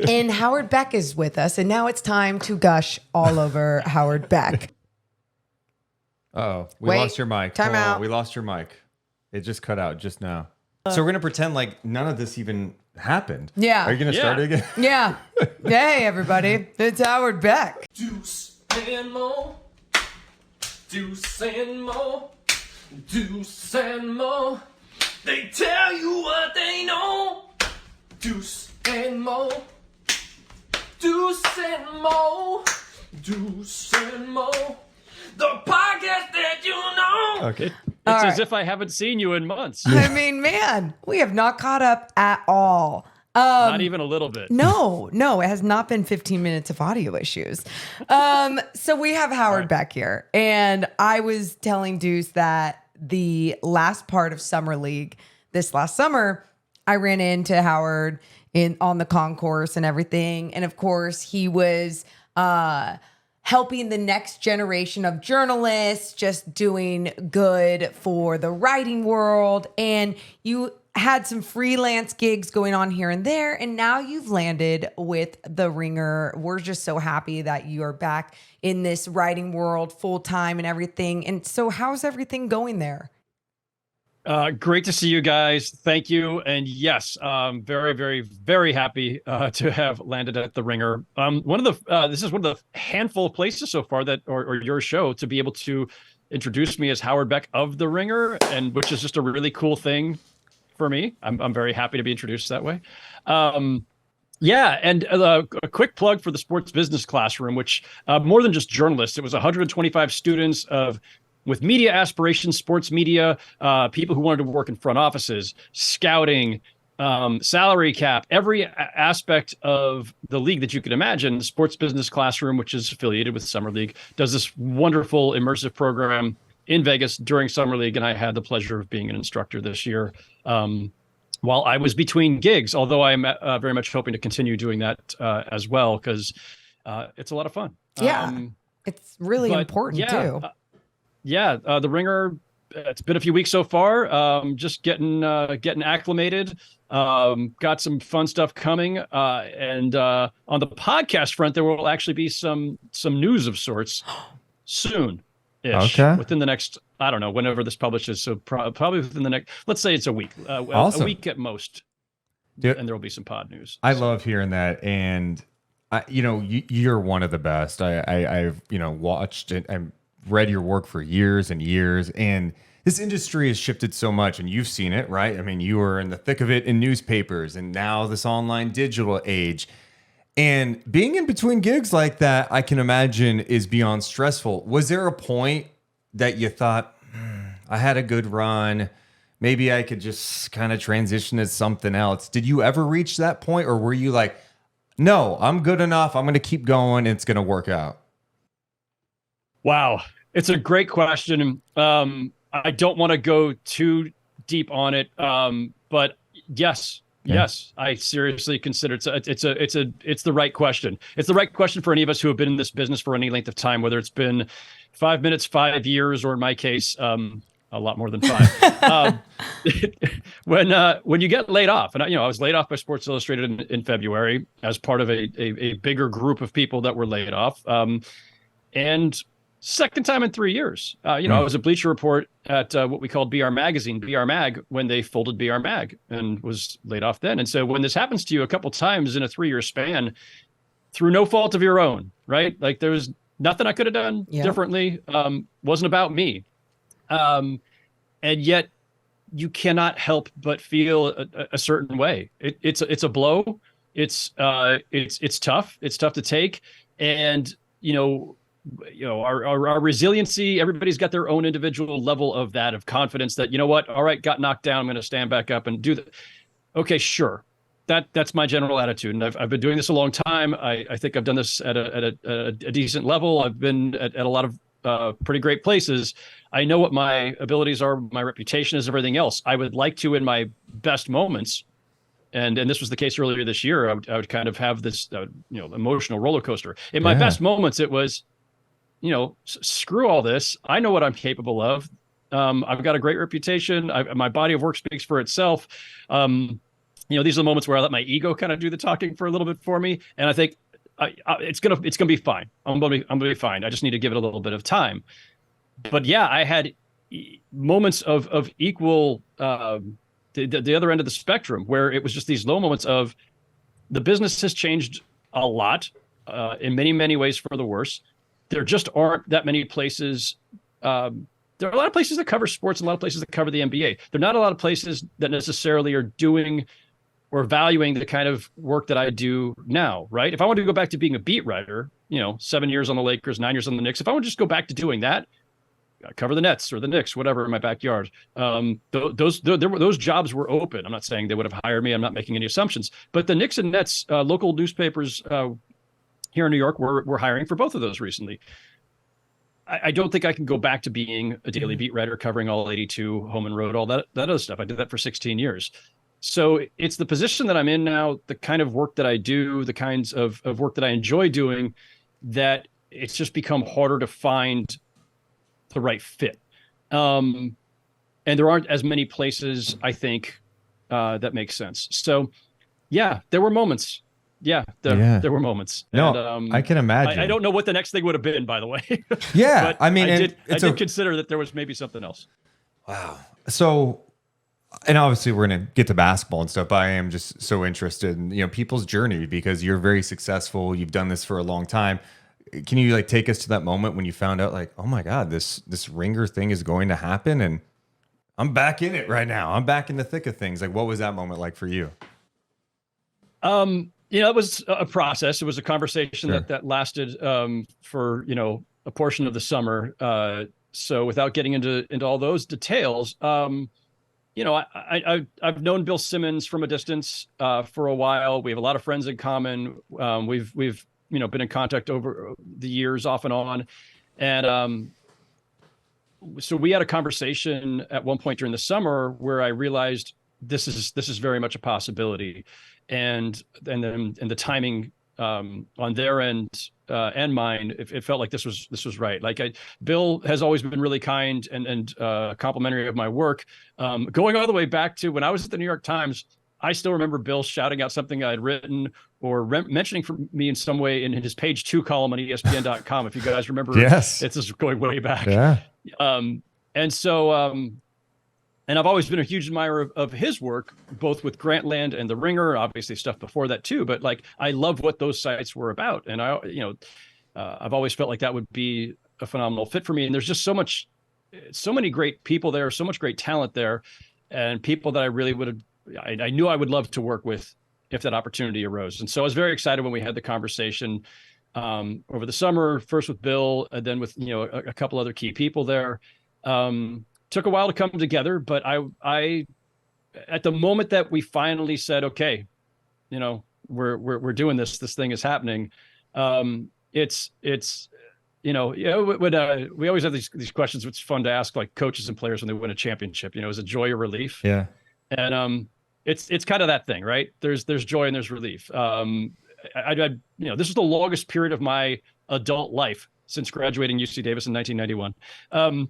And Howard Beck is with us, and now it's time to gush all over Howard Beck. Uh-oh, we lost your mic. Time out. We lost your mic. It just cut out just now. So we're going to pretend like none of this even happened. Yeah. Are you going to start it again? Yeah. Hey, everybody. It's Howard Beck. Deuce and more. Deuce and more. Deuce and more. They tell you what they know. Deuce and more. Deuce and more. Deuce and more. The podcast that you know. Okay. It's as if I haven't seen you in months. I mean, man, we have not caught up at all. Not even a little bit. No, it has not been 15 minutes of audio issues. So we have Howard Beck here. And I was telling Deuce that the last part of Summer League, this last summer, I ran into Howard on the concourse and everything. And of course, he was helping the next generation of journalists, just doing good for the writing world. And you had some freelance gigs going on here and there, and now you've landed with The Ringer. We're just so happy that you are back in this writing world full time and everything. And so how's everything going there? Great to see you guys. Thank you. And yes, very, very, very happy to have landed at The Ringer. This is one of the handful of places so far that, or your show, to be able to introduce me as Howard Beck of The Ringer, and which is just a really cool thing for me. I'm very happy to be introduced that way. Yeah, and a quick plug for the Sports Business Classroom, which more than just journalists, it was 125 students with media aspirations, sports media, people who wanted to work in front offices, scouting, salary cap, every aspect of the league that you could imagine. The Sports Business Classroom, which is affiliated with Summer League, does this wonderful immersive program in Vegas during Summer League, and I had the pleasure of being an instructor this year while I was between gigs, although I'm very much hoping to continue doing that as well, because it's a lot of fun. Yeah, it's really important too. The Ringer, it's been a few weeks so far. Just getting acclimated. Got some fun stuff coming. And on the podcast front, there will actually be some news of sorts soon. Okay. Within the next, I don't know, whenever this publishes. So probably within the next, let's say it's a week. Awesome. A week at most. And there will be some pod news. I love hearing that. And, you're one of the best. I've watched it and read your work for years and years, and this industry has shifted so much, and you've seen it, right? I mean, you were in the thick of it in newspapers, and now this online digital age, and being in between gigs like that, I can imagine, is beyond stressful. Was there a point that you thought, I had a good run, maybe I could just kind of transition to something else? Did you ever reach that point, or were you like, no, I'm good enough, I'm going to keep going, it's going to work out? Wow. It's a great question. I don't want to go too deep on it. But yes, I seriously consider it's the right question. It's the right question for any of us who have been in this business for any length of time, whether it's been 5 minutes, 5 years, or in my case, a lot more than 5. When you get laid off, and I was laid off by Sports Illustrated in February as part of a bigger group of people that were laid off. And second time in 3 years. I was a Bleacher Report at what we called BR Magazine, BR Mag, when they folded BR Mag, and was laid off then. And so when this happens to you a couple times in a 3-year span, through no fault of your own, right? Like there was nothing I could have done differently. Wasn't about me. And yet you cannot help but feel a certain way. It's a blow. It's tough. It's tough to take. And, our resiliency, everybody's got their own individual level of that, of confidence that, all right, got knocked down, I'm going to stand back up and do that. Okay, sure. That's my general attitude. And I've been doing this a long time. I think I've done this at a decent level. I've been at a lot of pretty great places. I know what my abilities are, my reputation is, everything else. I would like to, in my best moments, and this was the case earlier this year, I would kind of have this emotional roller coaster. In my best moments, it was, screw all this. I know what I'm capable of. I've got a great reputation. My body of work speaks for itself. these are the moments where I let my ego kind of do the talking for a little bit for me. And I think it's going to be fine. I'm going to be fine. I just need to give it a little bit of time. But yeah, I had moments of equal, the other end of the spectrum, where it was just these low moments of the business has changed a lot, in many, many ways for the worse. There just aren't that many places. There are a lot of places that cover sports and a lot of places that cover the NBA. There are not a lot of places that necessarily are doing or valuing the kind of work that I do now, right? If I wanted to go back to being a beat writer, 7 years on the Lakers, 9 years on the Knicks, if I would just go back to doing that, cover the Nets or the Knicks, whatever, in my backyard. Those jobs were open. I'm not saying they would have hired me. I'm not making any assumptions. But the Knicks and Nets local newspapers here in New York were hiring for both of those recently. I don't think I can go back to being a daily beat writer covering all 82, home and road, all that other stuff. I did that for 16 years. So it's the position that I'm in now, the kind of work that I do, the kinds of work that I enjoy doing, that it's just become harder to find the right fit. And there aren't as many places, I think, that make sense. So yeah, there were moments. There were moments. No, and, I can imagine. I don't know what the next thing would have been, by the way. Yeah. But I did it's consider that there was maybe something else. Wow. So, and obviously we're going to get to basketball and stuff, but I am just so interested in, people's journey, because you're very successful. You've done this for a long time. Can you take us to that moment when you found out oh my God, this Ringer thing is going to happen and I'm back in it right now. I'm back in the thick of things. What was that moment like for you? It was a process. It was a conversation Sure. that lasted for, a portion of the summer. So without getting into all those details, I've known Bill Simmons from a distance for a while. We have a lot of friends in common. We've been in contact over the years off and on. And so we had a conversation at one point during the summer where I realized this is very much a possibility. And then the timing on their end and mine, it felt like this was right. Bill has always been really kind and complimentary of my work. Going all the way back to when I was at the New York Times, I still remember Bill shouting out something I had written or mentioning for me in some way in his page 2 column on ESPN.com. If you guys remember, Yes, it's just going way back. Yeah. And so, and I've always been a huge admirer of his work, both with Grantland and The Ringer, obviously stuff before that too. But I love what those sites were about, and I've always felt like that would be a phenomenal fit for me. And there's just so many great people there, so much great talent there, and people that I really I knew I would love to work with if that opportunity arose. And so I was very excited when we had the conversation over the summer, first with Bill, and then with a couple other key people there. Took a while to come together, but I at the moment that we finally said, okay, we're doing this thing is happening. We always have these questions, which is fun to ask coaches and players when they win a championship, is it joy or relief? Yeah. And it's kind of that thing, right? There's joy and there's relief. This is the longest period of my adult life since graduating UC Davis in 1991.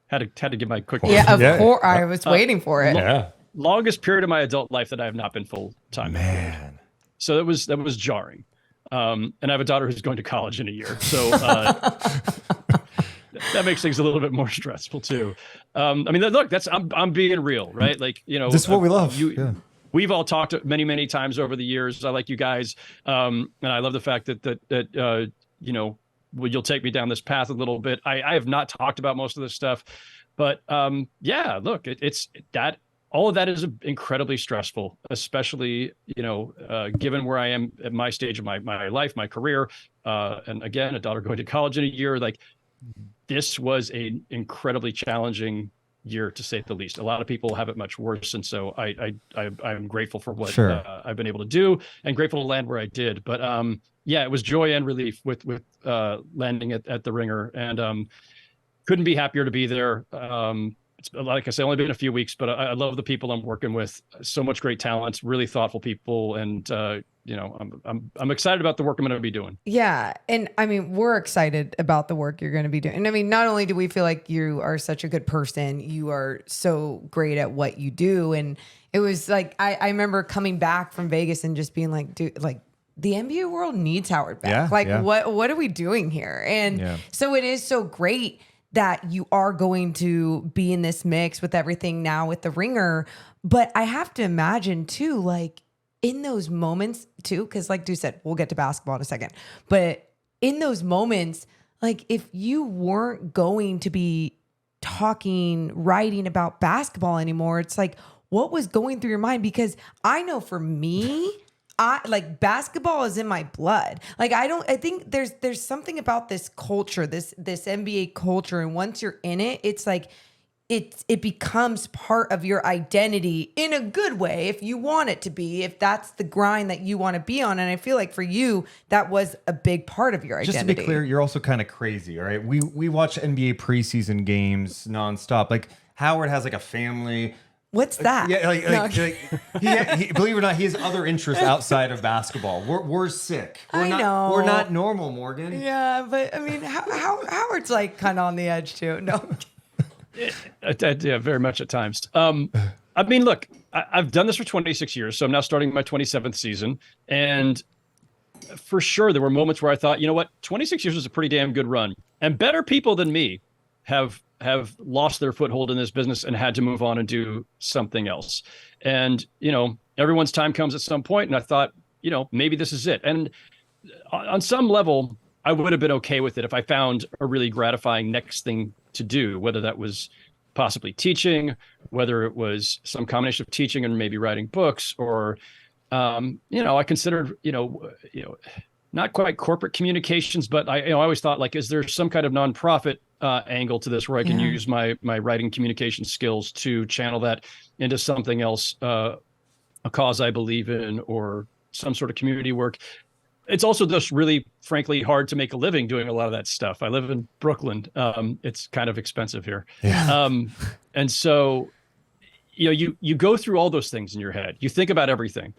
Had to give my quick. Yeah, of course. I was waiting for it. Longest period of my adult life that I have not been full time. Man. So that was jarring. And I have a daughter who's going to college in a year, so that makes things a little bit more stressful too. Look, I'm being real, right? This is what we love. We've all talked many, many times over the years. I like you guys, and I love the fact that you'll take me down this path a little bit. I have not talked about most of this stuff, but look, it's that all of that is incredibly stressful, especially, given where I am at my stage of my life, my career. And again, a daughter going to college in a year, this was an incredibly challenging year, to say the least. A lot of people have it much worse. And so I'm grateful for what I've been able to do and grateful to land where I did. But it was joy and relief with landing at the Ringer, and couldn't be happier to be there. It's, like I say, only been a few weeks, but I love the people I'm working with. So much great talent, really thoughtful people, and I'm excited about the work I'm going to be doing. Yeah, and we're excited about the work you're going to be doing. And not only do we feel like you are such a good person, you are so great at what you do, and It was like, I remember coming back from Vegas and just being like, dude, like the NBA world needs Howard Beck. What are we doing here? And so it is so great that you are going to be in this mix with everything now with the Ringer. But I have to imagine too, like in those moments too, because like Deuce said, we'll get to basketball in a second, but in those moments, like if you weren't going to be writing about basketball anymore, it's like, what was going through your mind? Because I know for me, like basketball is in my blood. Like I think there's something about this culture, this NBA culture. And once you're in it, it's like, it becomes part of your identity in a good way, if you want it to be, if that's the grind that you want to be on. And I feel like for you, that was a big part of your identity. Just to be clear, you're also kind of crazy, all right? We watch NBA preseason games nonstop. Like Howard has like a family. What's that? Yeah, he, believe it or not, he has other interests outside of basketball. We're sick. We're not normal, Morgan. Yeah, but I mean, Howard's like kind of on the edge too. No. Yeah, very much at times. I mean, look, I've done this for 26 years, so I'm now starting my 27th season. And for sure, there were moments where I thought, you know what, 26 years is a pretty damn good run. And better people than me have lost their foothold in this business and had to move on and do something else. And, you know, everyone's time comes at some point, and I thought, you know, maybe this is it. And on some level, I would have been okay with it if I found a really gratifying next thing to do, whether that was possibly teaching, whether it was some combination of teaching and maybe writing books, or, you know, I considered, you know, not quite corporate communications, but I always thought, like, is there some kind of nonprofit angle to this where I can use my writing communication skills to channel that into something else, a cause I believe in, or some sort of community work. It's also just really, frankly, hard to make a living doing a lot of that stuff. I live in Brooklyn. It's kind of expensive here. Yeah. And so, you know, you go through all those things in your head. You think about everything.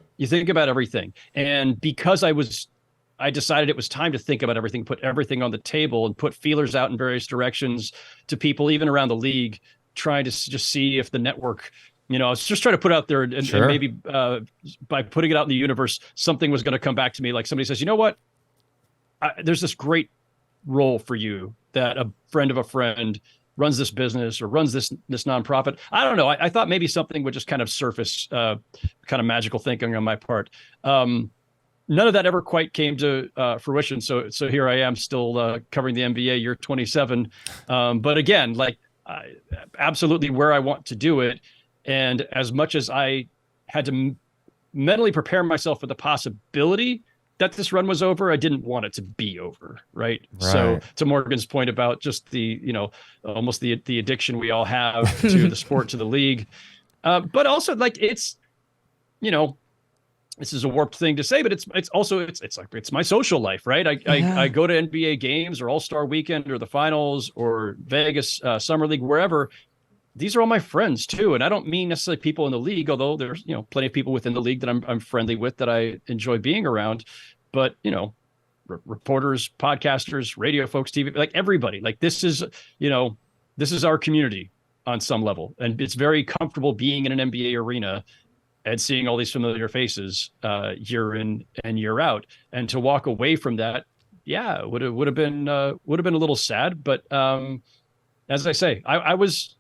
And because I decided it was time to think about everything, put everything on the table, and put feelers out in various directions to people, even around the league, trying to just see if the network, you know, I was just trying to put out there, and maybe by putting it out in the universe, something was going to come back to me. Like somebody says, you know what, there's this great role for you that a friend of a friend runs this business or runs this nonprofit. I don't know. I thought maybe something would just kind of surface, kind of magical thinking on my part. None of that ever quite came to fruition. So here I am still covering the NBA year 27. But again, like absolutely where I want to do it. And as much as I had to mentally prepare myself for the possibility that this run was over, I didn't want it to be over. Right. So to Morgan's point about just the, you know, almost the addiction we all have to the sport, to the league. But also, like, it's, you know, this is a warped thing to say, but it's also it's my social life, right? I go to NBA games or All-Star Weekend or the finals or Vegas Summer League, wherever. These are all my friends too. And I don't mean necessarily people in the league, although there's, you know, plenty of people within the league that I'm friendly with, that I enjoy being around. But, you know, reporters, podcasters, radio folks, TV, like everybody, like this is, you know, this is our community on some level. And it's very comfortable being in an NBA arena and seeing all these familiar faces year in and year out. And to walk away from that, yeah, would have been a little sad. But as I say, I was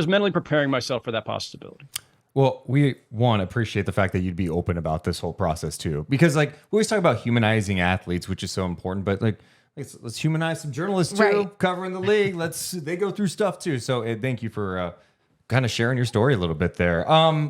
mentally preparing myself for that possibility. Well, we appreciate the fact that you'd be open about this whole process too, because like we always talk about humanizing athletes, which is so important, but like let's humanize some journalists too, covering the league. They go through stuff too. So thank you for kind of sharing your story a little bit there.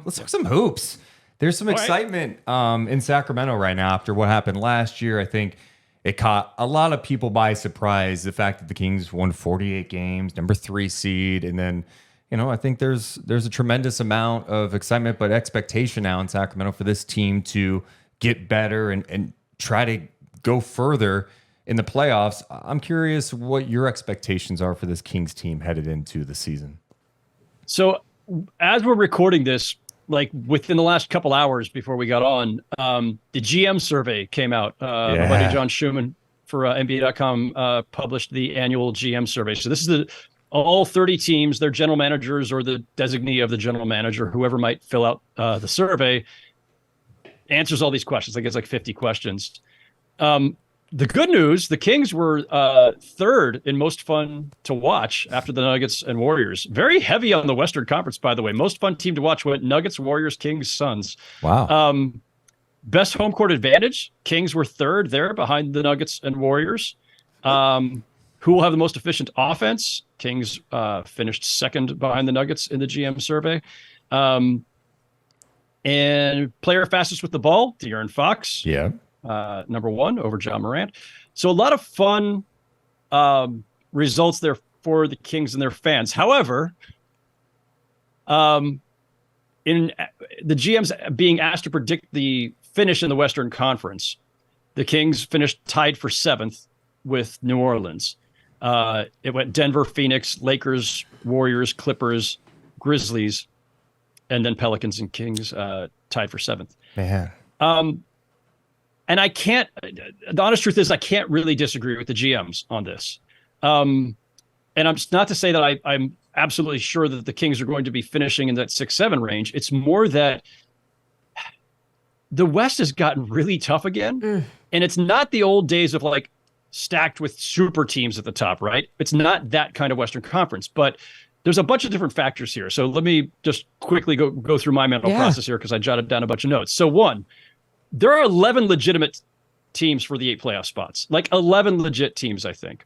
Let's talk some hoops. There's some excitement in Sacramento right now after what happened last year. I think it caught a lot of people by surprise, the fact that the Kings won 48 games, number 3 seed, and then, you know, I think there's a tremendous amount of excitement, but expectation now in Sacramento for this team to get better and try to go further in the playoffs. I'm curious what your expectations are for this Kings team headed into the season. So as we're recording this, like within the last couple hours before we got on, the GM survey came out. My buddy John Schumann for NBA.com published the annual GM survey. So this is all 30 teams, their general managers or the designee of the general manager, whoever might fill out the survey, answers all these questions. I guess like 50 questions. The good news, the Kings were third in most fun to watch after the Nuggets and Warriors. Very heavy on the Western Conference, by the way. Most fun team to watch went Nuggets, Warriors, Kings, Suns. Wow. Best home court advantage, Kings were third there behind the Nuggets and Warriors. Who will have the most efficient offense? Kings finished second behind the Nuggets in the GM survey. And player fastest with the ball, De'Aaron Fox. Yeah. Number one over John Morant. So a lot of fun results there for the Kings and their fans. However, in the GMs being asked to predict the finish in the Western Conference, the Kings finished tied for seventh with New Orleans. It went Denver, Phoenix, Lakers, Warriors, Clippers, Grizzlies, and then Pelicans and Kings tied for seventh. Man. And I can't, the honest truth is I can't really disagree with the GMs on this. And I'm not to say that I'm absolutely sure that the Kings are going to be finishing in that 6-7 range. It's more that the West has gotten really tough again. And it's not the old days of like stacked with super teams at the top, right? It's not that kind of Western Conference, but there's a bunch of different factors here. So let me just quickly go through my mental process here because I jotted down a bunch of notes. So one, there are 11 legitimate teams for the 8 playoff spots, like 11 legit teams, I think.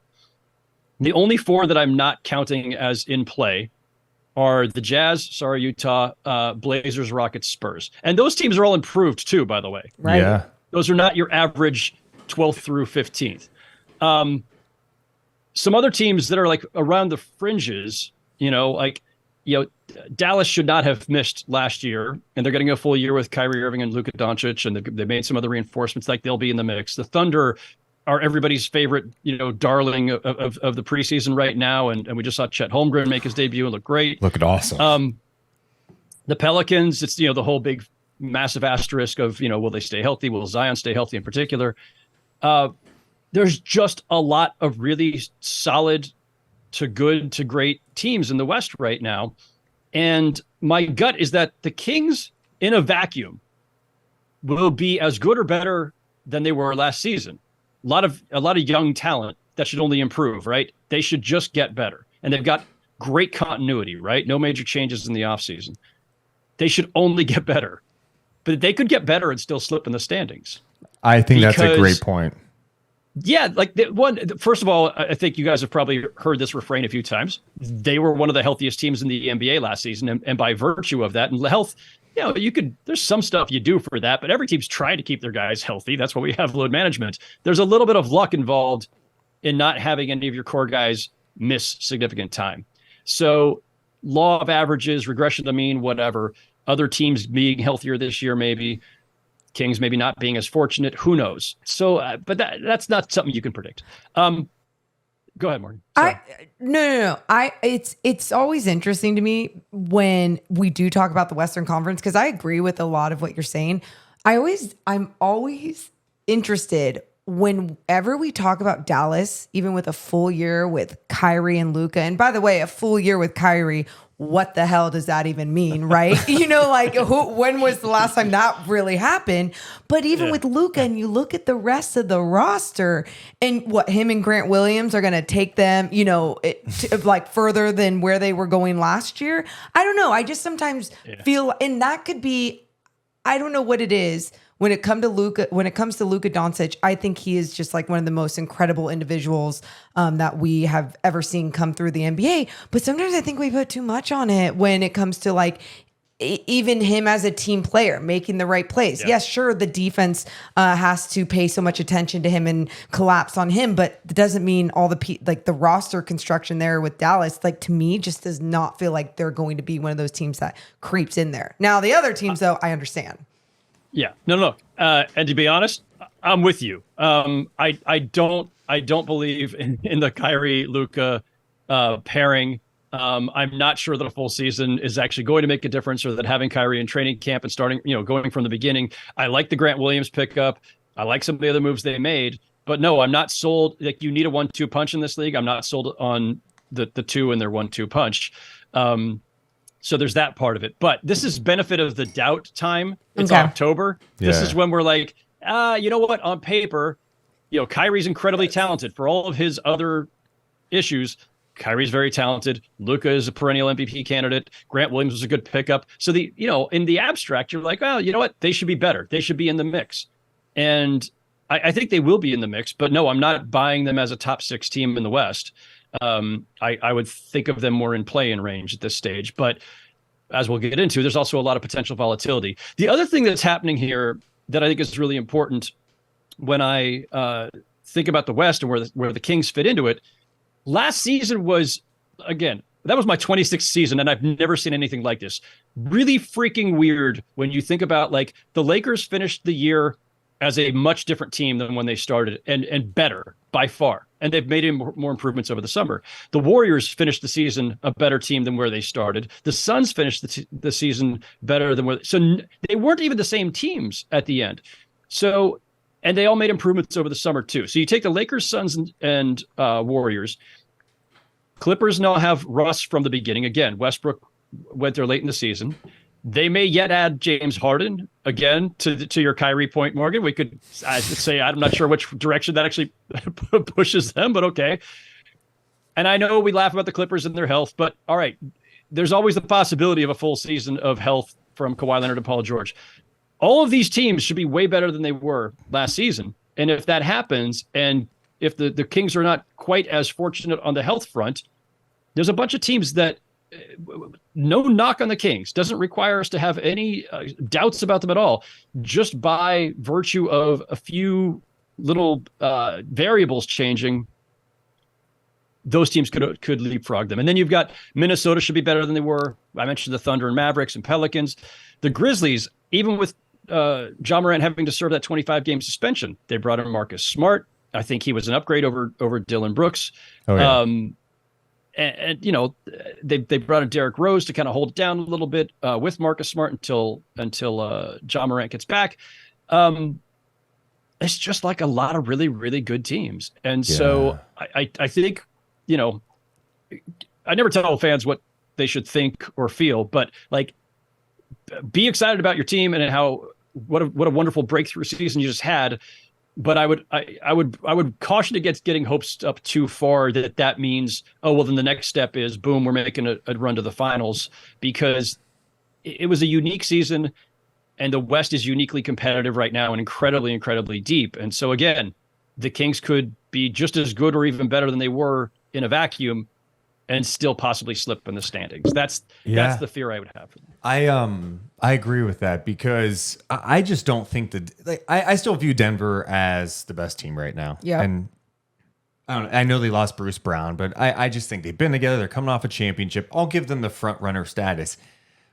The only 4 that I'm not counting as in play are the Jazz, sorry, Utah, Blazers, Rockets, Spurs. And those teams are all improved too, by the way. Right. Yeah. Those are not your average 12th through 15th. Some other teams that are like around the fringes, Dallas should not have missed last year, and they're getting a full year with Kyrie Irving and Luka Doncic, and they made some other reinforcements, like they'll be in the mix. The Thunder are everybody's favorite, darling of the preseason right now, and we just saw Chet Holmgren make his debut and look great. Looked awesome. The Pelicans, it's the whole big massive asterisk of will they stay healthy? Will Zion stay healthy in particular? There's just a lot of really solid to good to great teams in the West right now. And my gut is that the Kings in a vacuum will be as good or better than they were last season. A lot of young talent that should only improve, right? They should just get better. And they've got great continuity, right? No major changes in the offseason. They should only get better. But they could get better and still slip in the standings. I think that's a great point. Yeah, first of all, I think you guys have probably heard this refrain a few times. They were one of the healthiest teams in the NBA last season, and by virtue of that, and health, there's some stuff you do for that, but every team's trying to keep their guys healthy. That's why we have load management. There's a little bit of luck involved in not having any of your core guys miss significant time. So law of averages, regression to the mean, whatever. Other teams being healthier this year, maybe. Kings maybe not being as fortunate. Who knows? So, but that's not something you can predict. Go ahead, Morgan. No. It's always interesting to me when we do talk about the Western Conference, because I agree with a lot of what you're saying. I'm always interested whenever we talk about Dallas, even with a full year with Kyrie and Luka. And by the way, a full year with Kyrie, what the hell does that even mean, right? When was the last time that really happened? But even with Luka, and you look at the rest of the roster, and what him and Grant Williams are going to take them, further than where they were going last year. I don't know. I just sometimes feel, and that could be, I don't know what it is. When it comes to Luka Doncic, I think he is just like one of the most incredible individuals that we have ever seen come through the NBA. But sometimes I think we put too much on it when it comes to like even him as a team player making the right plays. Yes, sure, the defense has to pay so much attention to him and collapse on him, but that doesn't mean all the roster construction there with Dallas, like to me, just does not feel like they're going to be one of those teams that creeps in there. Now the other teams, though, I understand. Yeah, no. And to be honest, I'm with you. I don't believe in the Kyrie Luka pairing. I'm not sure that a full season is actually going to make a difference, or that having Kyrie in training camp and starting, going from the beginning. I like the Grant Williams pickup. I like some of the other moves they made, but no, I'm not sold. Like, you need a 1-2 punch in this league. I'm not sold on the two in their 1-2 punch. So there's that part of it. But this is benefit of the doubt time. It's October. This is when we're like, you know what? On paper, Kyrie's incredibly talented for all of his other issues. Kyrie's very talented. Luka is a perennial MVP candidate. Grant Williams was a good pickup. So in the abstract, you're like, well, you know what? They should be better. They should be in the mix. And I think they will be in the mix, but no, I'm not buying them as a top 6 team in the West. I would think of them more in play-in range at this stage, but as we'll get into, there's also a lot of potential volatility. The other thing that's happening here that I think is really important when I think about the West and where the Kings fit into it, last season was, again, that was my 26th season, and I've never seen anything like this. Really freaking weird when you think about, like, the Lakers finished the year as a much different team than when they started, and better by far. And they've made more improvements over the summer. The Warriors finished the season a better team than where they started. The Suns finished the season better than where. So they weren't even the same teams at the end. So, and they all made improvements over the summer too. So you take the Lakers, Suns, and Warriors. Clippers now have Russ from the beginning. Again, Westbrook went there late in the season. They may yet add James Harden again to your Kyrie point, Morgan. We could say I'm not sure which direction that actually pushes them, but okay. And I know we laugh about the Clippers and their health, but all right, there's always the possibility of a full season of health from Kawhi Leonard and Paul George. All of these teams should be way better than they were last season. And if that happens, and if the Kings are not quite as fortunate on the health front, there's a bunch of teams that, no knock on the Kings, doesn't require us to have any doubts about them at all. Just by virtue of a few little variables changing, those teams could leapfrog them. And then you've got Minnesota should be better than they were. I mentioned the Thunder and Mavericks and Pelicans. The Grizzlies, even with Ja Morant having to serve that 25-game suspension, they brought in Marcus Smart. I think he was an upgrade over Dillon Brooks. Oh, yeah. And they brought in Derrick Rose to kind of hold it down a little bit with Marcus Smart until Ja Morant gets back. It's just like a lot of really, really good teams. And so I think, I never tell fans what they should think or feel, but like, be excited about your team and what a wonderful breakthrough season you just had. But I would caution against getting hopes up too far that means, oh, well, then the next step is, boom, we're making a run to the finals, because it was a unique season and the West is uniquely competitive right now and incredibly, incredibly deep. And so, again, the Kings could be just as good or even better than they were in a vacuum and still possibly slip in the standings. That's the fear I would have for them. I agree with that, because I just don't think that I still view Denver as the best team right now. Yeah. And I know they lost Bruce Brown, but I just think they've been together. They're coming off a championship. I'll give them the front runner status.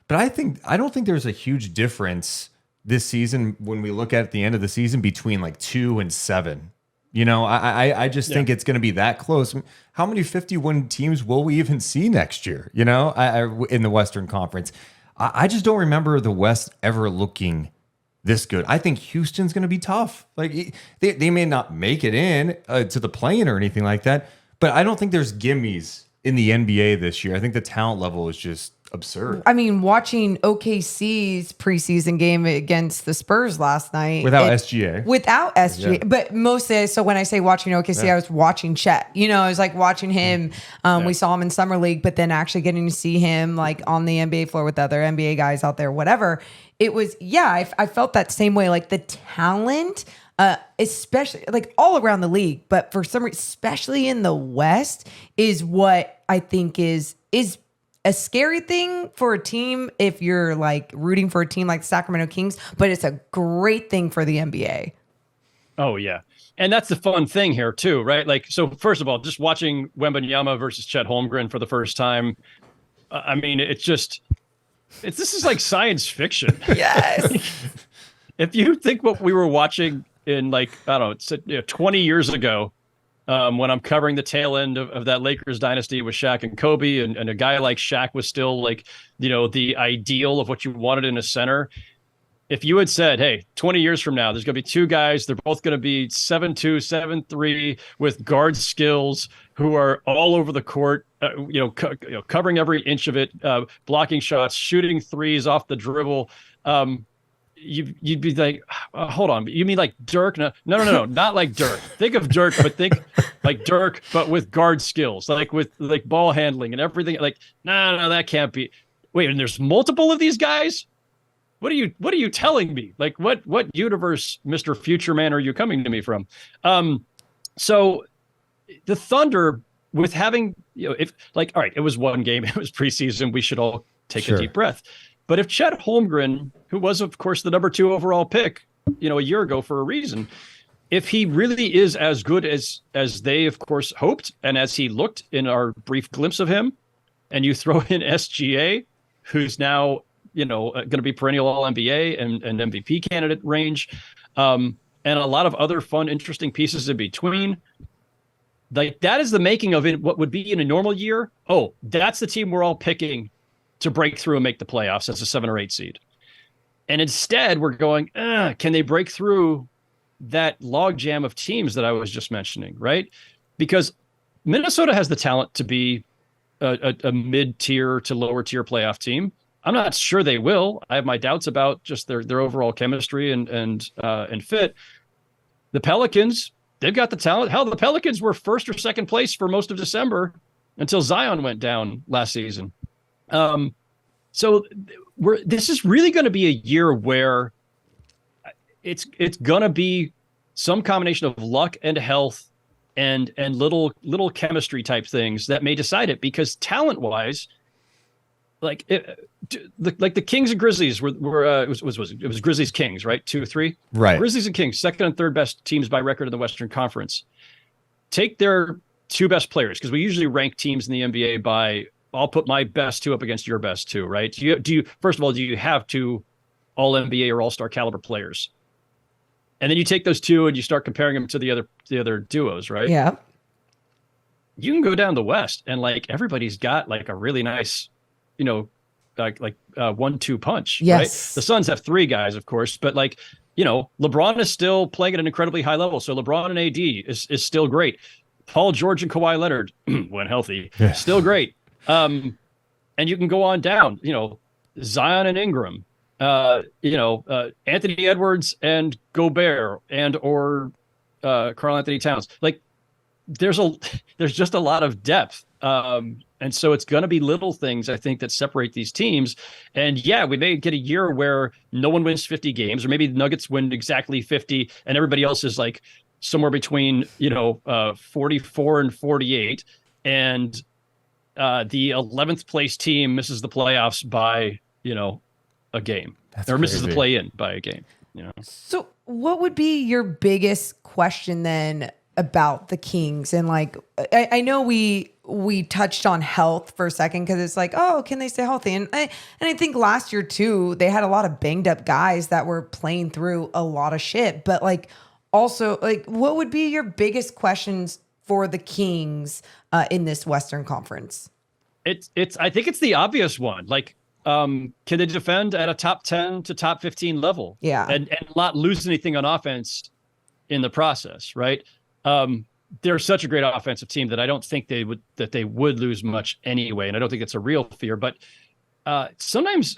But I don't think there's a huge difference this season when we look at the end of the season between like 2 and 7. I just think it's going to be that close. How many 51 teams will we even see next year, in the Western Conference? I just don't remember the West ever looking this good. I think Houston's going to be tough. Like they may not make it in to the play-in or anything like that, but I don't think there's gimmies in the NBA this year. I think the talent level is just absurd. I mean, watching OKC's preseason game against the Spurs last night without SGA, yeah. But mostly, so when I say watching OKC, I was watching Chet. I was like watching him. We saw him in summer league, but then actually getting to see him like on the NBA floor with other NBA guys out there, whatever. It was, I felt that same way. Like the talent, especially like all around the league, but for some reason, especially in the West, is what I think is a scary thing for a team if you're like rooting for a team like the Sacramento Kings, but it's a great thing for the NBA. Oh, yeah. And that's the fun thing here too, right? Like, so first of all, just watching Wembanyama versus Chet Holmgren for the first time, I mean, this is like science fiction. Yes. If you think what we were watching in 20 years ago, when I'm covering the tail end of that Lakers dynasty with Shaq and Kobe, and a guy like Shaq was still like, the ideal of what you wanted in a center. if you had said, hey, 20 years from now, there's going to be two guys, they're both going to be 7'2", 7'3", with guard skills, who are all over the court, covering every inch of it, blocking shots, shooting threes off the dribble. You'd be like, hold on, you mean like Dirk? No, not like Dirk. Think of Dirk, but think like Dirk, but with guard skills, like with like ball handling and everything. Like, no, that can't be. Wait, and there's multiple of these guys? What are you telling me? Like, what universe, Mr. Future Man, are you coming to me from? So the Thunder, with having, if like, all right, it was one game, it was preseason, we should all take a deep breath. But if Chet Holmgren, who was, of course, the number 2 overall pick, a year ago for a reason, if he really is as good as they, of course, hoped, and as he looked in our brief glimpse of him, and you throw in SGA, who's now, going to be perennial All-NBA and MVP candidate range, and a lot of other fun, interesting pieces in between, like that is the making of it. What would be in a normal year? Oh, that's the team we're all picking to break through and make the playoffs as a 7 or 8 seed. And instead we're going, can they break through that logjam of teams that I was just mentioning, right? Because Minnesota has the talent to be a mid-tier to lower-tier playoff team. I'm not sure they will. I have my doubts about just their overall chemistry and fit. The Pelicans, they've got the talent. Hell, the Pelicans were first or second place for most of December until Zion went down last season. So this is really going to be a year where it's going to be some combination of luck and health and little chemistry type things that may decide it, because talent wise, like the Kings and Grizzlies it was Grizzlies Kings, right? 2 or 3, right? Grizzlies and Kings, second and third best teams by record in the Western Conference. Take their 2 best players, because we usually rank teams in the NBA by, I'll put my best 2 up against your best 2, right? Do you first of all, do you have 2 all NBA or all-star caliber players? And then you take those 2 and you start comparing them to the other duos, right? Yeah. You can go down the West and like everybody's got like a really nice, 1-2 punch. Yes. Right? The Suns have 3 guys, of course, but like, LeBron is still playing at an incredibly high level. So LeBron and AD is still great. Paul George and Kawhi Leonard, when healthy, still great. And you can go on down, Zion and Ingram, Anthony Edwards and Gobert or Karl Anthony Towns. Like there's just a lot of depth. And so it's going to be little things, I think, that separate these teams. And yeah, we may get a year where no one wins 50 games, or maybe the Nuggets win exactly 50 and everybody else is like somewhere between, 44 and 48. And the 11th place team misses the playoffs by, a game. That's or misses crazy. the play-in by a game. So what would be your biggest question then about the Kings? And like, I know we touched on health for a second, because it's like, oh, can they stay healthy? And I think last year too, they had a lot of banged up guys that were playing through a lot of shit. But like, also, like, what would be your biggest questions for the Kings in this Western Conference? I think it's the obvious one. Like, can they defend at a top 10 to top 15 level? Yeah. And not lose anything on offense in the process, right? They're such a great offensive team that I don't think they would lose much anyway. And I don't think it's a real fear, but sometimes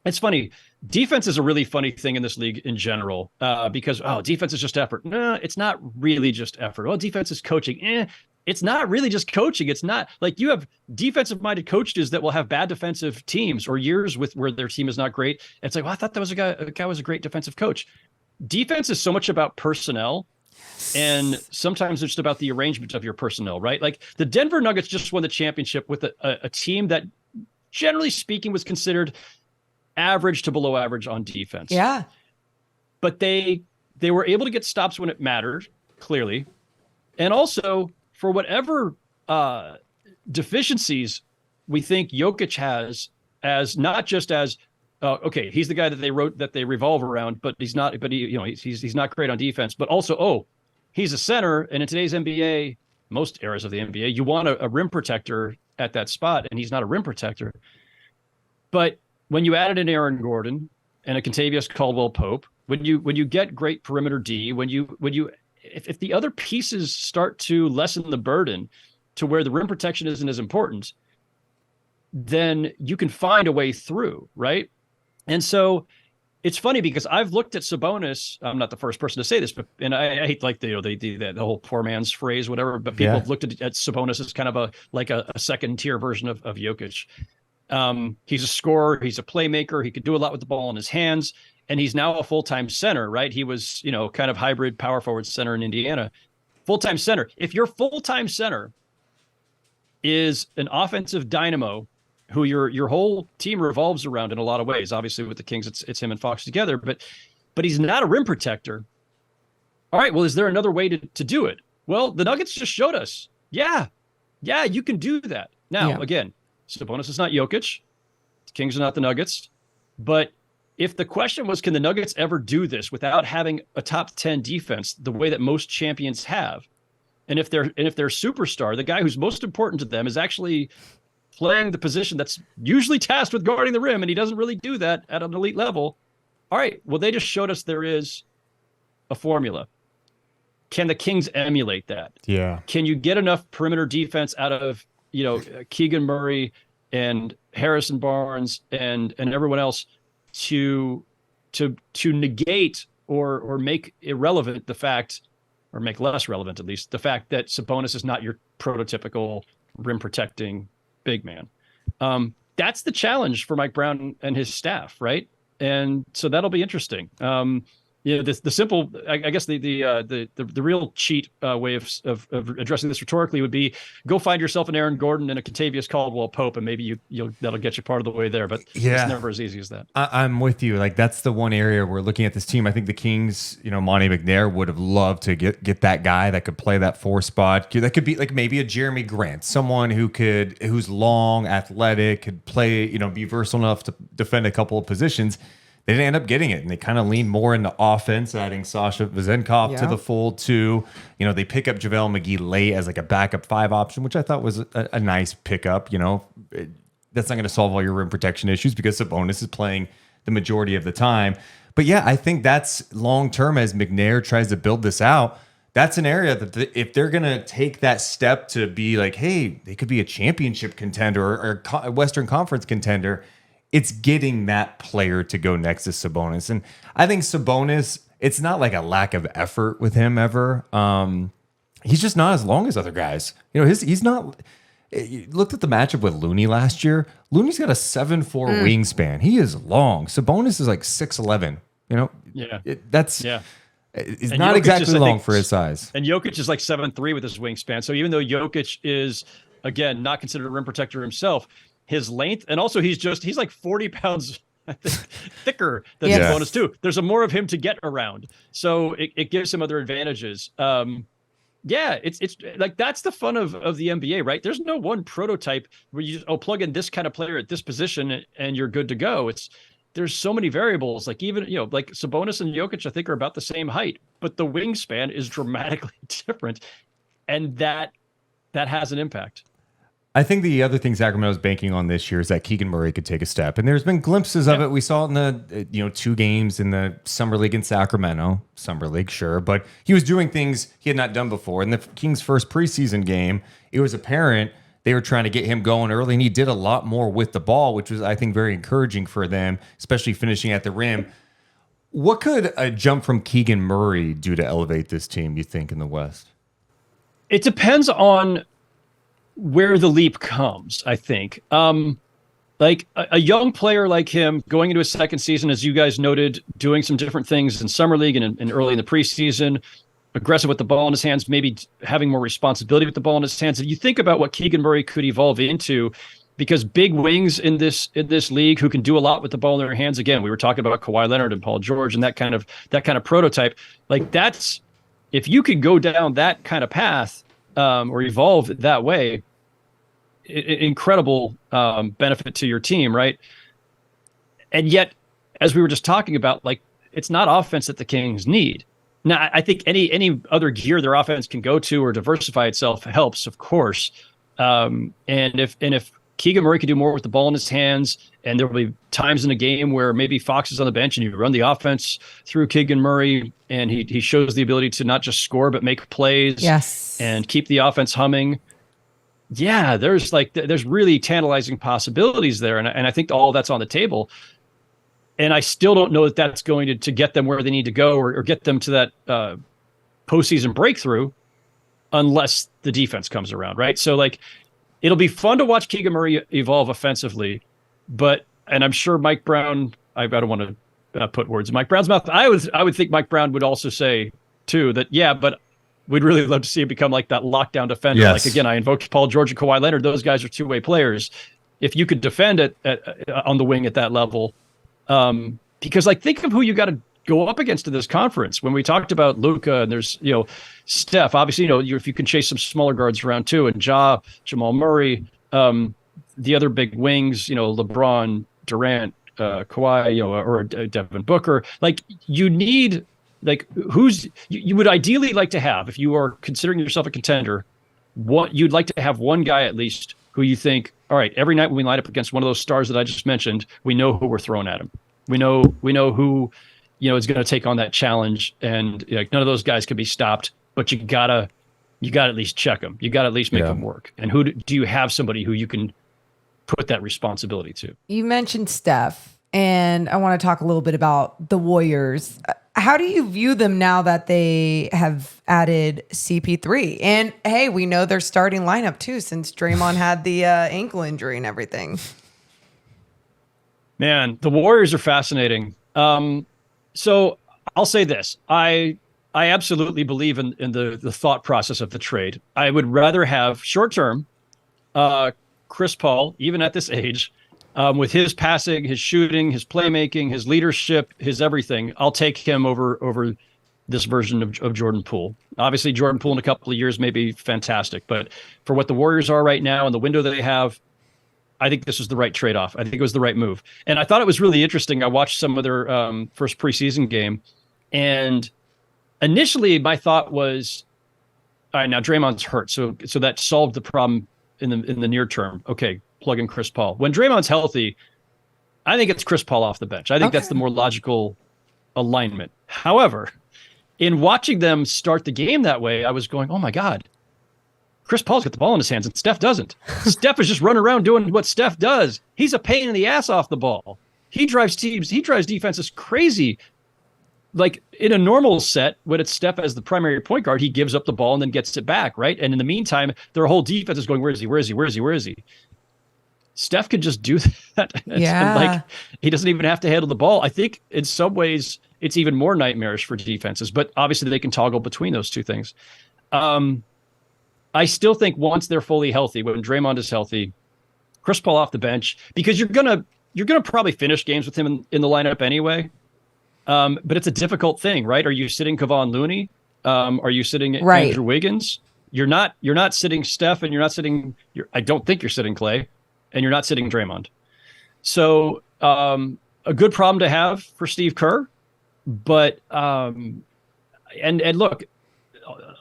it's funny. Defense is a really funny thing in this league in general, because, defense is just effort. No, it's not really just effort. Well, defense is coaching. It's not really just coaching. It's not like you have defensive minded coaches that will have bad defensive teams or years where their team is not great. And it's like, well, I thought that was a guy was a great defensive coach. Defense is so much about personnel. And sometimes it's just about the arrangement of your personnel, right? Like the Denver Nuggets just won the championship with a team that, generally speaking, was considered average to below average on defense. Yeah. But they were able to get stops when it mattered, clearly. And also, for whatever deficiencies we think Jokic has, as not just as okay, he's the guy that they revolve around, but he's not. But he's not great on defense. But also, he's a center, and in today's NBA, most eras of the NBA, you want a rim protector at that spot, and he's not a rim protector. But when you added in Aaron Gordon and a Kentavious Caldwell-Pope, when you get great perimeter D, if the other pieces start to lessen the burden to where the rim protection isn't as important, then you can find a way through, right? And so it's funny because I've looked at Sabonis. I'm not the first person to say this, but I hate like the whole poor man's phrase, whatever. But people have looked at Sabonis as kind of a second tier version of Jokic. He's a scorer. He's a playmaker. He could do a lot with the ball in his hands, and he's now a full-time center, right? He was, kind of hybrid power forward center in Indiana, full-time center. If your full-time center is an offensive dynamo who your whole team revolves around in a lot of ways. Obviously, with the Kings, it's him and Fox together, but he's not a rim protector. All right, well, is there another way to do it? Well, the Nuggets just showed us. Yeah, you can do that. Now, again, Sabonis is not Jokic. The Kings are not the Nuggets. But if the question was, can the Nuggets ever do this without having a top 10 defense the way that most champions have? And if their superstar, the guy who's most important to them, is actually playing the position that's usually tasked with guarding the rim, and he doesn't really do that at an elite level. All right, well, they just showed us there is a formula. Can the Kings emulate that? Yeah. Can you get enough perimeter defense out of, Keegan Murray and Harrison Barnes and everyone else to negate or make irrelevant the fact, or make less relevant at least, the fact that Sabonis is not your prototypical rim protecting big man. That's the challenge for Mike Brown and his staff, right? And so that'll be interesting. The simple, I guess the real cheat way of addressing this rhetorically would be go find yourself an Aaron Gordon and a Kentavious Caldwell-Pope, and maybe that'll get you part of the way there. But it's never as easy as that. I'm with you. Like, that's the one area we're looking at this team. I think the Kings, Monty McNair would have loved to get that guy that could play that 4 spot. That could be like maybe a Jeremy Grant, someone who's long, athletic, could play, be versatile enough to defend a couple of positions. They didn't end up getting it, and they kind of leaned more into offense, adding Sasha Vezenkov to the fold too. They pick up JaVale McGee late as like a backup 5 option, which I thought was a nice pickup. That's not going to solve all your rim protection issues because Sabonis is playing the majority of the time. But yeah, I think that's long term as McNair tries to build this out. That's an area that if they're going to take that step to be like, hey, they could be a championship contender or a Western Conference contender, it's getting that player to go next to Sabonis. And I think Sabonis, it's not like a lack of effort with him ever. He's just not as long as other guys. He's not. You looked at the matchup with Looney last year. Looney's got a 7'4" wingspan. He is long. Sabonis is like 6'11". It's not exactly long for his size. And Jokic is like 7'3" with his wingspan. So even though Jokic is, again, not considered a rim protector himself, his length, and also he's like 40 pounds I think, thicker than Sabonis too. There's more of him to get around, so it gives him other advantages. It's like that's the fun of the NBA, right? There's no one prototype where you just plug in this kind of player at this position and you're good to go. There's so many variables. Like even like Sabonis and Jokic, I think, are about the same height, but the wingspan is dramatically different, and that has an impact. I think the other thing Sacramento's banking on this year is that Keegan Murray could take a step. And there's been glimpses of it. We saw it in the 2 games in the Summer League in Sacramento. Summer League, sure. But he was doing things he had not done before. In the Kings' first preseason game, it was apparent they were trying to get him going early, and he did a lot more with the ball, which was, I think, very encouraging for them, especially finishing at the rim. What could a jump from Keegan Murray do to elevate this team, you think, in the West? It depends on where the leap comes, I think. Like a young player like him going into his second season, as you guys noted, doing some different things in Summer League and early in the preseason, aggressive with the ball in his hands, maybe having more responsibility with the ball in his hands. If you think about what Keegan Murray could evolve into, because big wings in this league who can do a lot with the ball in their hands. Again, we were talking about Kawhi Leonard and Paul George and that kind of prototype. Like that's, if you could go down that kind of path or evolve that way, incredible benefit to your team, right? And yet, as we were just talking about, like it's not offense that the Kings need. Now, I think any other gear their offense can go to or diversify itself helps, of course. And if Keegan Murray can do more with the ball in his hands, and there will be times in a game where maybe Fox is on the bench and you run the offense through Keegan Murray, and he shows the ability to not just score but make plays, and keep the offense humming. Yeah, there's really tantalizing possibilities there, and I think all that's on the table. And I still don't know that that's going to get them where they need to go or get them to that postseason breakthrough unless the defense comes around, right? So like, it'll be fun to watch Keegan Murray evolve offensively, and I'm sure Mike Brown, I don't want to put words in Mike Brown's mouth. I would think Mike Brown would also say too that, yeah, but we'd really love to see him become like that lockdown defender. Yes. Like, again, I invoked Paul George and Kawhi Leonard. Those guys are two-way players. If you could defend it on the wing at that level, because like, think of who you got to go up against in this conference. When we talked about Luka and there's, Steph, obviously, if you can chase some smaller guards around too, and Jamal Murray, the other big wings, LeBron, Durant, Kawhi, or Devin Booker, like you need, like you would ideally like to have, if you are considering yourself a contender, you'd like to have one guy at least who you think, all right, every night when we line up against one of those stars that I just mentioned, we know who we're throwing at him. We know who, is going to take on that challenge, and none of those guys can be stopped. But you gotta at least check them. You gotta at least make them work. And who do you have somebody who you can put that responsibility to? You mentioned Steph, and I want to talk a little bit about the Warriors. How do you view them now that they have added CP3? And hey, we know their starting lineup too, since Draymond had the ankle injury and everything. Man, the Warriors are fascinating. So I'll say this. I absolutely believe in the thought process of the trade. I would rather have short-term Chris Paul, even at this age, with his passing, his shooting, his playmaking, his leadership, his everything. I'll take him over this version of Jordan Poole. Obviously, Jordan Poole in a couple of years may be fantastic, but for what the Warriors are right now and the window they have, I think this was the right trade-off. I think it was the right move. And I thought it was really interesting. I watched some of their first preseason game, and initially my thought was, all right, now Draymond's hurt, so that solved the problem in the near term. Okay, plug in Chris Paul. When Draymond's healthy, I think it's Chris Paul off the bench. I think that's the more logical alignment. However, in watching them start the game that way, I was going, oh my God, Chris Paul's got the ball in his hands and Steph doesn't. Steph is just running around doing what Steph does. He's a pain in the ass off the ball. He drives teams. He drives defenses crazy. Like in a normal set, when it's Steph as the primary point guard, he gives up the ball and then gets it back, right? And in the meantime, their whole defense is going, where is he? Where is he? Where is he? Where is he? Steph can just do that. Yeah. Like, he doesn't even have to handle the ball. I think in some ways it's even more nightmarish for defenses, but obviously they can toggle between those two things. I still think once they're fully healthy, when Draymond is healthy, Chris Paul off the bench, because you're gonna probably finish games with him in the lineup anyway. But it's a difficult thing, right? Are you sitting Kevon Looney? Are you sitting Andrew Wiggins? You're not sitting Steph, and I don't think you're sitting Clay, and you're not sitting Draymond. So a good problem to have for Steve Kerr, but and look,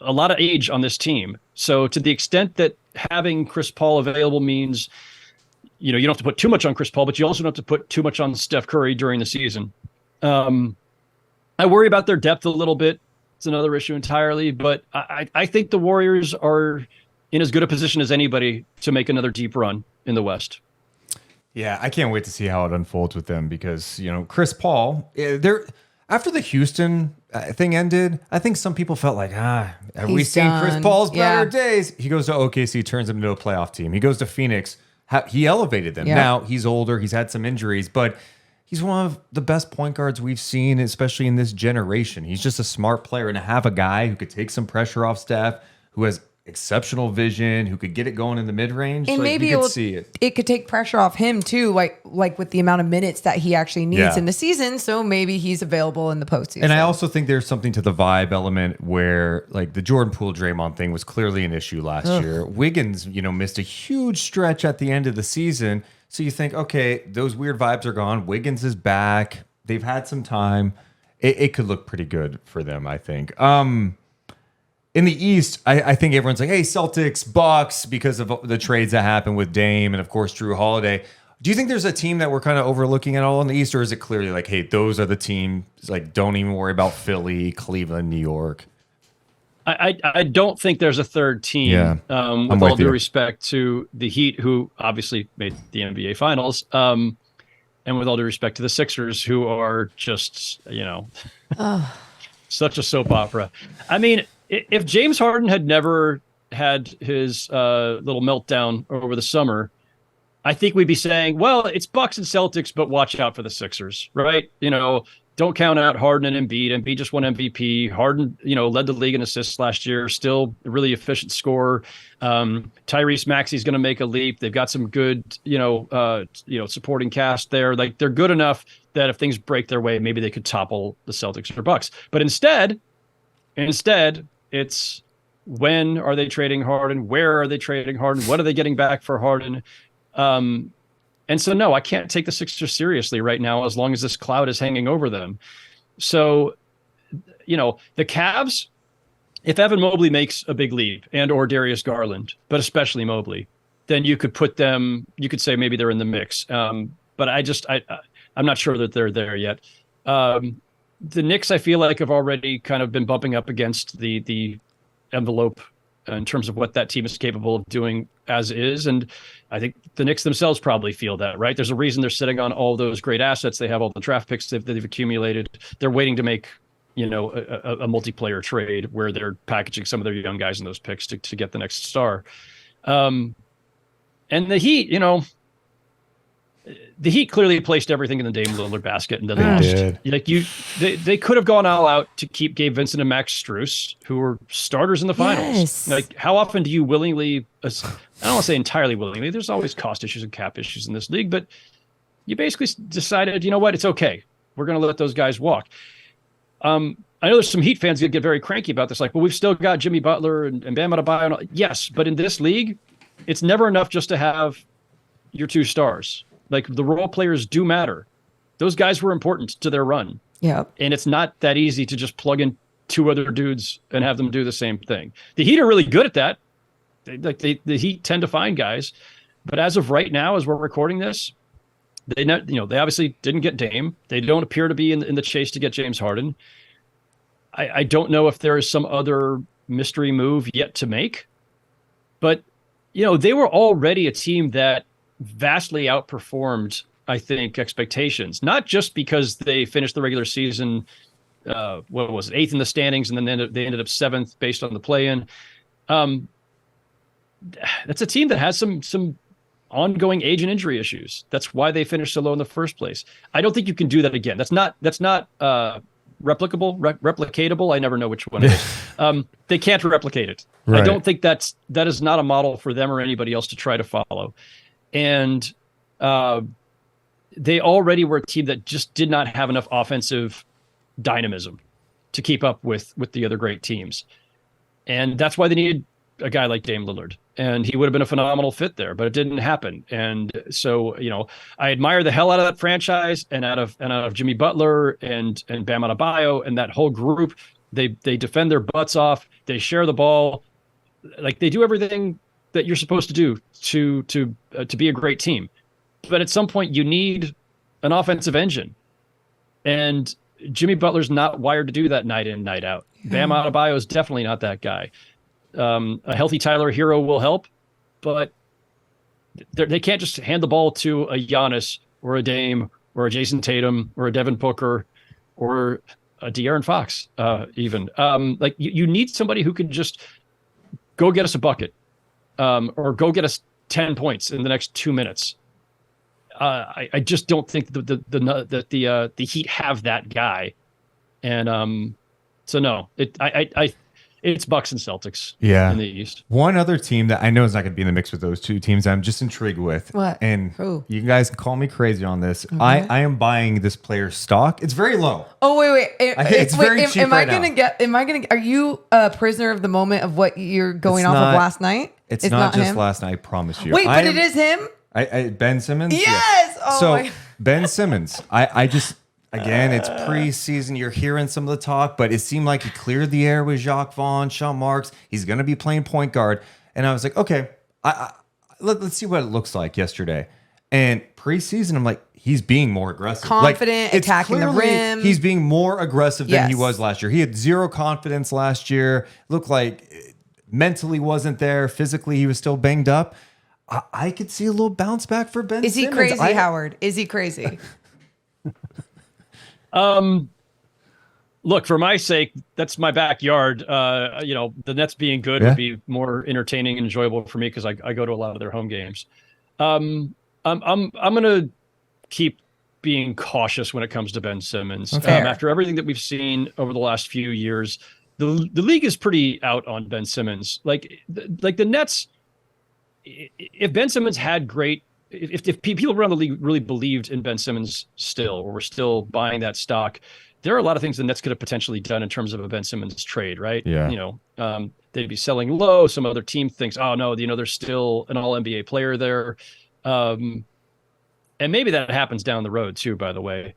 a lot of age on this team. So to the extent that having Chris Paul available means, you don't have to put too much on Chris Paul, but you also don't have to put too much on Steph Curry during the season. I worry about their depth a little bit. It's another issue entirely, but I think the Warriors are in as good a position as anybody to make another deep run in the West. Yeah, I can't wait to see how it unfolds with them because, Chris Paul, after the Houston thing ended, I think some people felt like, have we seen Chris Paul's better days? He goes to OKC, turns them into a playoff team. He goes to Phoenix. He elevated them. Yeah. Now he's older. He's had some injuries, but he's one of the best point guards we've seen, especially in this generation. He's just a smart player, and to have a guy who could take some pressure off Steph, who has exceptional vision, who could get it going in the mid-range, and maybe it could take pressure off him too, like with the amount of minutes that he actually needs in the season. So maybe he's available in the postseason. And I also think there's something to the vibe element where, like, the Jordan Poole Draymond thing was clearly an issue last year. Wiggins, missed a huge stretch at the end of the season. So you think, okay, those weird vibes are gone. Wiggins is back. They've had some time. It could look pretty good for them, I think. in the East, I think everyone's like, hey, Celtics, Bucks, because of the trades that happened with Dame and, of course, Drew Holiday. Do you think there's a team that we're kind of overlooking at all in the East, or is it clearly like, hey, those are the teams, like, don't even worry about Philly, Cleveland, New York? I don't think there's a third team. Yeah, with all due respect to the Heat, who obviously made the NBA Finals, and with all due respect to the Sixers, who are just, such a soap opera. I mean, if James Harden had never had his little meltdown over the summer, I think we'd be saying, well, it's Bucks and Celtics, but watch out for the Sixers, right? Don't count out Harden and Embiid. Embiid just won MVP. Harden, led the league in assists last year. Still a really efficient scorer. Tyrese Maxey's going to make a leap. They've got some good, supporting cast there. Like, they're good enough that if things break their way, maybe they could topple the Celtics or Bucks. But instead, it's when are they trading Harden? Where are they trading Harden? What are they getting back for Harden? And so, no, I can't take the Sixers seriously right now as long as this cloud is hanging over them. So, the Cavs, if Evan Mobley makes a big leap and or Darius Garland, but especially Mobley, then you could say maybe they're in the mix. But I'm not sure that they're there yet. The Knicks, I feel like, have already kind of been bumping up against the envelope in terms of what that team is capable of doing as is. And I think the Knicks themselves probably feel that, right? There's a reason they're sitting on all those great assets. They have all the draft picks that they've accumulated. They're waiting to make, a multiplayer trade where they're packaging some of their young guys in those picks to get the next star. And the Heat, the Heat clearly placed everything in the Dame Lillard basket, and then they lost. They could have gone all out to keep Gabe Vincent and Max Strus, who were starters in the finals. Yes. Like, how often do you willingly? I don't want to say entirely willingly. There's always cost issues and cap issues in this league, but you basically decided, you know what, it's okay. We're going to let those guys walk. I know there's some Heat fans that get very cranky about this, like, well, we've still got Jimmy Butler and Bam Adebayo. Yes, but in this league, it's never enough just to have your two stars. Like, the role players do matter. Those guys were important to their run. Yeah. And it's not that easy to just plug in two other dudes and have them do the same thing. The Heat are really good at that. The Heat tend to find guys. But as of right now, as we're recording this, they obviously didn't get Dame. They don't appear to be in the chase to get James Harden. I don't know if there is some other mystery move yet to make. But, they were already a team that vastly outperformed, I think, expectations. Not just because they finished the regular season, what was it, 8th in the standings, and then they ended up 7th based on the play-in. That's a team that has some ongoing age and injury issues. That's why they finished so low in the first place. I don't think you can do that again. That's not replicatable. I never know which one it is. They can't replicate it. Right. I don't think that is not a model for them or anybody else to try to follow. And they already were a team that just did not have enough offensive dynamism to keep up with the other great teams. And that's why they needed a guy like Dame Lillard. And he would have been a phenomenal fit there, but it didn't happen. And so, I admire the hell out of that franchise and out of Jimmy Butler and Bam Adebayo and that whole group. They defend their butts off. They share the ball. Like, they do everything that you're supposed to do to be a great team. But at some point you need an offensive engine. And Jimmy Butler's not wired to do that night in, night out. Bam Adebayo is definitely not that guy. A healthy Tyler Hero will help, but they can't just hand the ball to a Giannis or a Dame or a Jason Tatum or a Devin Booker or a De'Aaron Fox even. Like, you need somebody who can just go get us a bucket. Or go get us 10 points in the next 2 minutes. I just don't think that the Heat have that guy, and so no, it's Bucks and Celtics. Yeah, in the East. One other team that I know is not going to be in the mix with those two teams, I'm just intrigued with. What? And Who? You guys can call me crazy on this. Okay. I am buying this player's stock. It's very low. Oh wait! It's very cheap am right I gonna now. get? Am I gonna? Are you a prisoner of the moment of what you're going off of last night? It's not just him? last night. I promise you. Wait, but it is him. Ben Simmons. Yes. Yeah. Oh so my. Ben Simmons. I just Again, it's preseason. You're hearing some of the talk, but it seemed like he cleared the air with Jacques Vaughn, Sean Marks. He's going to be playing point guard. And I was like, okay, let's see what it looks like yesterday. And preseason, I'm like, he's being more aggressive. Confident, it's attacking the clearly rim. He's being more aggressive than he Yes. was last year. He had zero confidence last year. Looked like mentally wasn't there. Physically, he was still banged up. I could see a little bounce back for Ben Is he Simmons. crazy, Howard? Is he crazy? Look, for my sake, that's my backyard. The Nets being good would be more entertaining and enjoyable for me because I go to a lot of their home games. I'm gonna keep being cautious when it comes to Ben Simmons. After everything that we've seen over the last few years, the league is pretty out on Ben Simmons. Like the Nets, if Ben Simmons had great, if people around the league really believed in Ben Simmons still, or were still buying that stock, there are a lot of things the Nets could have potentially done in terms of a Ben Simmons trade, right? Yeah. They'd be selling low. Some other team thinks, oh no, there's still an all NBA player there. And maybe that happens down the road too, by the way.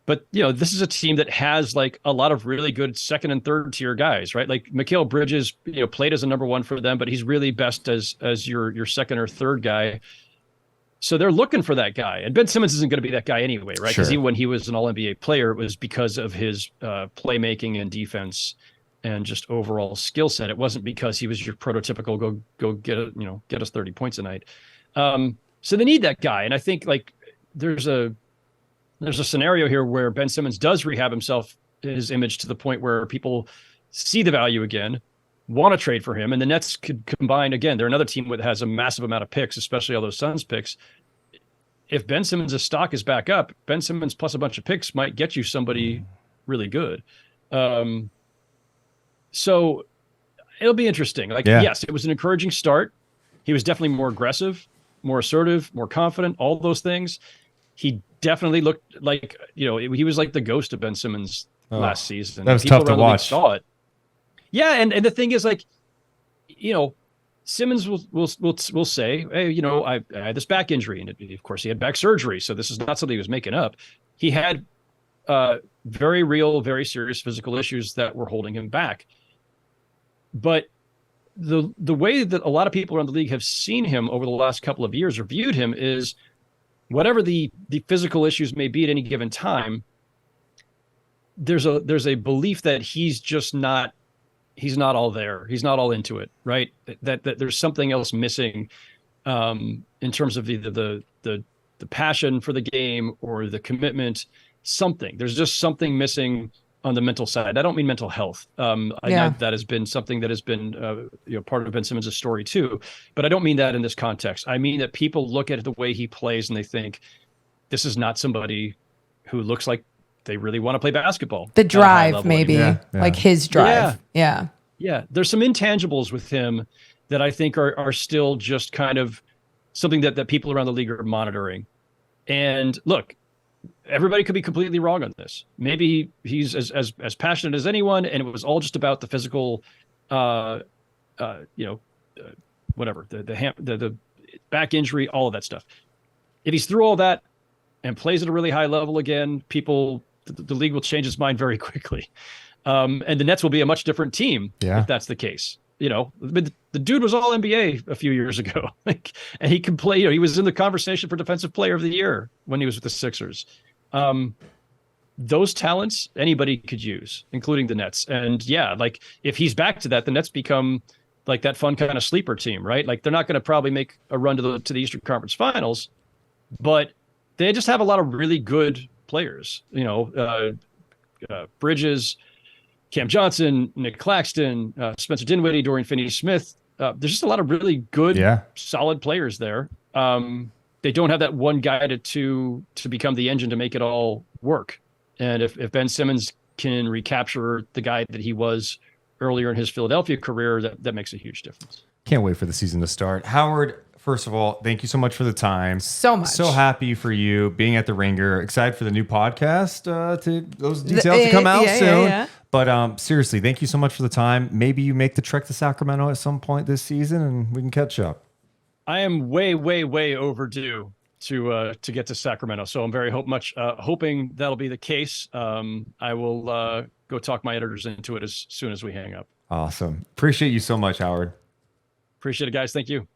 But, this is a team that has like a lot of really good second and third tier guys, right? Like Mikal Bridges, played as a number one for them, but he's really best as your second or third guy. So they're looking for that guy. And Ben Simmons isn't going to be that guy anyway, right? Because even when he was an all-NBA player, it was because of his playmaking and defense and just overall skill set. It wasn't because he was your prototypical go get us 30 points a night. So they need that guy. And I think like there's a scenario here where Ben Simmons does rehab his image to the point where people see the value again, want to trade for him, and the Nets could combine again. They're another team that has a massive amount of picks, especially all those Suns picks. If Ben Simmons' stock is back up, Ben Simmons plus a bunch of picks might get you somebody really good. So it'll be interesting. Yes, it was an encouraging start. He was definitely more aggressive, more assertive, more confident, all those things. He definitely looked like, he was like the ghost of Ben Simmons last season. That was People tough to around the league watch. saw it. Yeah, and the thing is, like, Simmons will say, hey, I had this back injury, and of course he had back surgery, so this is not something he was making up. He had very real, very serious physical issues that were holding him back. But the way that a lot of people around the league have seen him over the last couple of years or viewed him is whatever the physical issues may be at any given time, there's a belief that he's not all there. He's not all into it, right? That there's something else missing in terms of the passion for the game or the commitment, something. There's just something missing on the mental side. I don't mean mental health. I know that has been something that has been part of Ben Simmons' story too, but I don't mean that in this context. I mean that people look at the way he plays and they think this is not somebody who looks like they really want to play basketball. The drive, maybe, like his drive. Yeah. There's some intangibles with him that I think are still just kind of something that people around the league are monitoring. And look, everybody could be completely wrong on this. Maybe he's as passionate as anyone, and it was all just about the physical, whatever, the back injury, all of that stuff. If he's through all that and plays at a really high level again, the league will change its mind very quickly. And the Nets will be a much different team if that's the case. The dude was all NBA a few years ago, and he can play. He was in the conversation for Defensive Player of the Year when he was with the Sixers. Those talents anybody could use, including the Nets. And if he's back to that, the Nets become like that fun kind of sleeper team, right? Like they're not going to probably make a run to the Eastern Conference Finals, but they just have a lot of really good players. Bridges, Cam Johnson, Nick Claxton, Spencer Dinwiddie, Dorian Finney-Smith. There's just a lot of really good, solid players there. They don't have that one guy to become the engine to make it all work. And if Ben Simmons can recapture the guy that he was earlier in his Philadelphia career, that makes a huge difference. Can't wait for the season to start. Howard, first of all, thank you so much for the time. So much. So happy for you being at the Ringer. Excited for the new podcast, to those details to come out soon. Yeah. But seriously, thank you so much for the time. Maybe you make the trek to Sacramento at some point this season and we can catch up. I am way, way, way overdue. to get to Sacramento. So I'm very hoping that'll be the case. I will go talk my editors into it as soon as we hang up. Awesome. Appreciate you so much, Howard. Appreciate it, guys. Thank you.